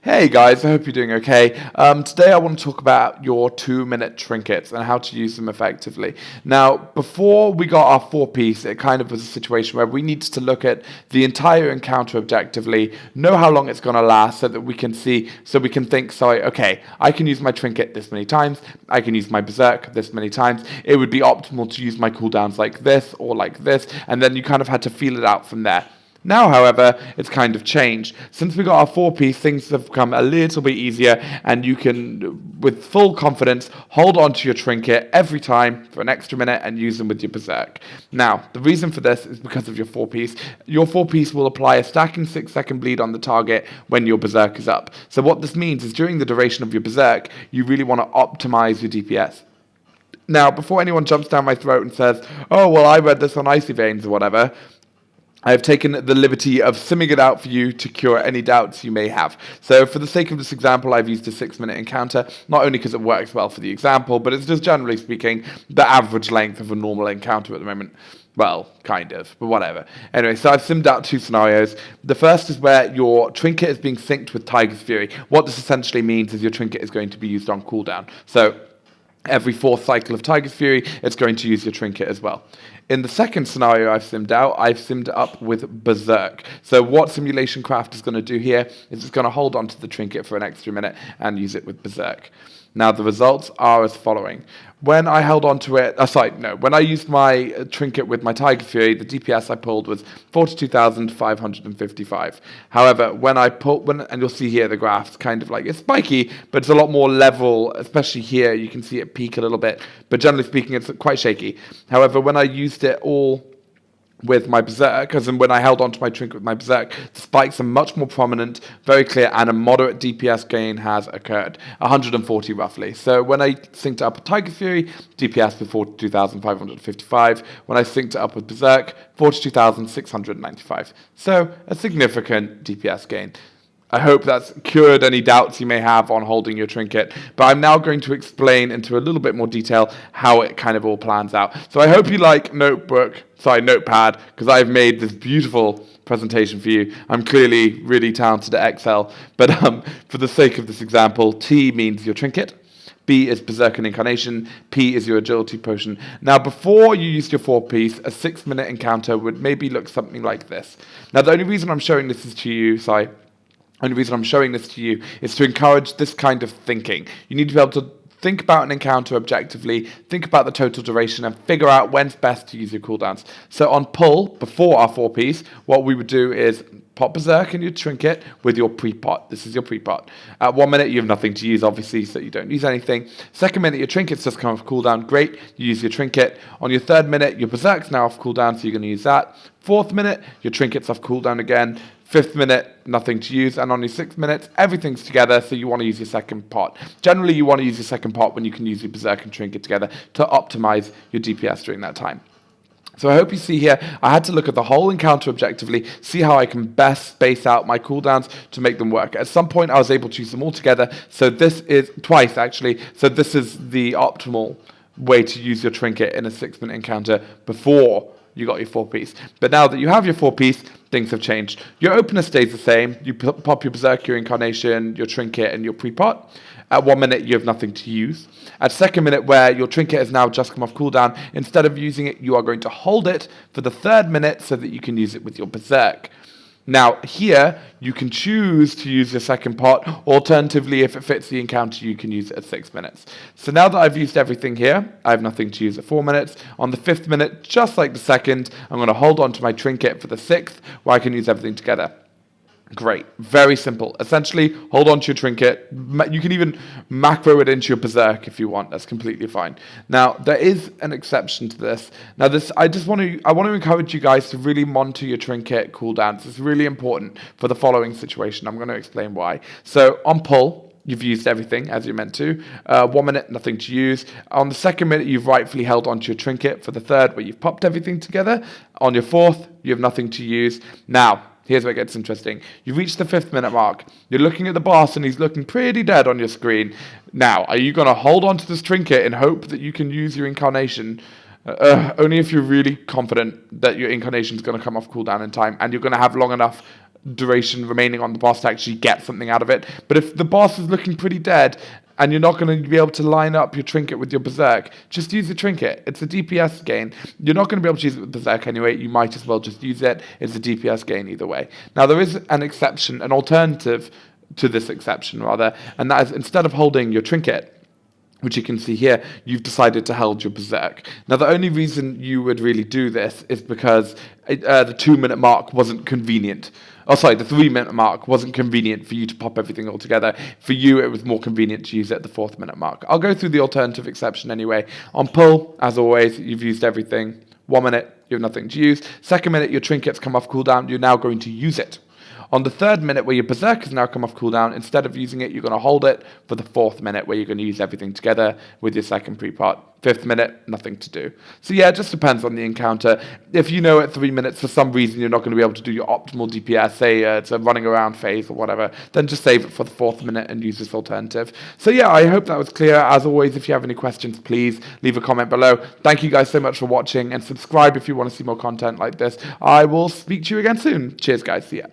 Hey guys, I hope you're doing okay. Today I want to talk about your 2-minute trinkets and how to use them effectively. Now, before we got our 4-piece, it kind of was a situation where we needed to look at the entire encounter objectively, know how long it's going to last so that we can see, so we can think, sorry, okay, I can use my trinket this many times, I can use my berserk this many times, it would be optimal to use my cooldowns like this or like this, and then you kind of had to feel it out from there. Now, however, it's kind of changed. Since we got our 4-piece, things have become a little bit easier, and you can, with full confidence, hold on to your trinket every time for an extra minute and use them with your berserk. Now, the reason for this is because of your 4-piece. Your 4-piece will apply a stacking 6-second bleed on the target when your berserk is up. So what this means is during the duration of your berserk, you really want to optimize your DPS. Now, before anyone jumps down my throat and says, oh, well, I read this on Icy Veins or whatever, I've taken the liberty of simming it out for you to cure any doubts you may have. So for the sake of this example, I've used a 6-minute encounter, not only because it works well for the example, but it's just generally speaking the average length of a normal encounter at the moment. Well, kind of, but whatever. Anyway, so I've simmed out 2 scenarios. The first is where your trinket is being synced with Tiger's Fury. What this essentially means is your trinket is going to be used on cooldown. So every 4th cycle of Tiger's Fury, it's going to use your trinket as well. In the second scenario I've simmed out, I've simmed up with Berserk. So what Simulation Craft is going to do here is it's going to hold onto the trinket for an extra minute and use it with Berserk. Now the results are as following. When I held onto it, when I used my trinket with my Tiger Fury, the DPS I pulled was 42,555. However, and you'll see here the graph's kind of like, it's spiky, but it's a lot more level, especially here, you can see it peak a little bit, but generally speaking, it's quite shaky. However, when I used it all with my berserk, as in when I held onto my trinket with my berserk, the spikes are much more prominent, very clear, and a moderate DPS gain has occurred, 140 roughly. So when I synced it up with Tiger Fury, DPS was 42,555. When I synced it up with berserk, 42,695. So a significant DPS gain. I hope that's cured any doubts you may have on holding your trinket, but I'm now going to explain into a little bit more detail how it kind of all plans out. So I hope you like Notepad, because I've made this beautiful presentation for you. I'm clearly really talented at Excel, but for the sake of this example, T means your trinket, B is Berserk and Incarnation, P is your Agility Potion. Now, before you use your 4-piece, a 6-minute encounter would maybe look something like this. Now, the only reason I'm showing this to you is to encourage this kind of thinking. You need to be able to think about an encounter objectively, think about the total duration, and figure out when's best to use your cooldowns. So on pull, before our 4-piece, what we would do is pop Berserk in your trinket with your pre-pot. This is your pre-pot. At 1 minute, you have nothing to use, obviously, so you don't use anything. 2nd minute, your trinket's just come off cooldown. Great, you use your trinket. On your 3rd minute, your Berserk's now off cooldown, so you're going to use that. 4th minute, your trinket's off cooldown again. 5th minute, nothing to use, and on your 6th minute, everything's together, so you want to use your 2nd pot. Generally, you want to use your 2nd pot when you can use your Berserk and Trinket together to optimize your DPS during that time. So I hope you see here, I had to look at the whole encounter objectively, see how I can best space out my cooldowns to make them work. At some point, I was able to use them all together, so this is, twice actually, so this is the optimal way to use your trinket in a 6-minute encounter before you got your 4-piece. But now that you have your 4-piece, things have changed. Your opener stays the same. You pop your Berserk, your Incarnation, your Trinket, and your pre-pot. At 1 minute, you have nothing to use. At 2nd minute, where your Trinket has now just come off cooldown, instead of using it, you are going to hold it for the 3rd minute so that you can use it with your Berserk. Now, here, you can choose to use your 2nd pot. Alternatively, if it fits the encounter, you can use it at 6 minutes. So now that I've used everything here, I have nothing to use at 4 minutes. On the 5th minute, just like the 2nd, I'm going to hold on to my trinket for the 6th, where I can use everything together. Great. Very simple. Essentially, hold on to your trinket. You can even macro it into your Berserk if you want. That's completely fine. Now, there is an exception to this. Now, I want to encourage you guys to really monitor your trinket cooldowns. It's really important for the following situation. I'm going to explain why. So, on pull, you've used everything as you're meant to. 1 minute, nothing to use. On the 2nd minute, you've rightfully held onto your trinket. For the 3rd, where you've popped everything together. On your 4th, you have nothing to use. Now, here's where it gets interesting. You reach the 5th minute mark. You're looking at the boss, and he's looking pretty dead on your screen. Now, are you going to hold on to this trinket and hope that you can use your Incarnation? Only if you're really confident that your Incarnation is going to come off cooldown in time, and you're going to have long enough duration remaining on the boss to actually get something out of it. But if the boss is looking pretty dead, and you're not going to be able to line up your trinket with your berserk, just use the trinket. It's a DPS gain. You're not going to be able to use it with berserk anyway. You might as well just use it. It's a DPS gain either way. Now, there is an exception, an alternative to this exception, rather, and that is instead of holding your trinket, which you can see here, you've decided to hold your berserk. Now, the only reason you would really do this is because the 2-minute mark wasn't convenient. Oh, sorry, the 3-minute mark wasn't convenient for you to pop everything all together. For you, it was more convenient to use it at the 4th-minute mark. I'll go through the alternative exception anyway. On pull, as always, you've used everything. 1 minute, you have nothing to use. 2nd minute, your trinkets come off cooldown. You're now going to use it. On the 3rd minute, where your berserk has now come off cooldown, instead of using it, you're going to hold it for the 4th minute, where you're going to use everything together with your 2nd pre-part. 5th minute, nothing to do. So yeah, it just depends on the encounter. If you know at 3 minutes, for some reason, you're not going to be able to do your optimal DPS, say it's a running around phase or whatever, then just save it for the 4th minute and use this alternative. So yeah, I hope that was clear. As always, if you have any questions, please leave a comment below. Thank you guys so much for watching, and subscribe if you want to see more content like this. I will speak to you again soon. Cheers, guys. See ya.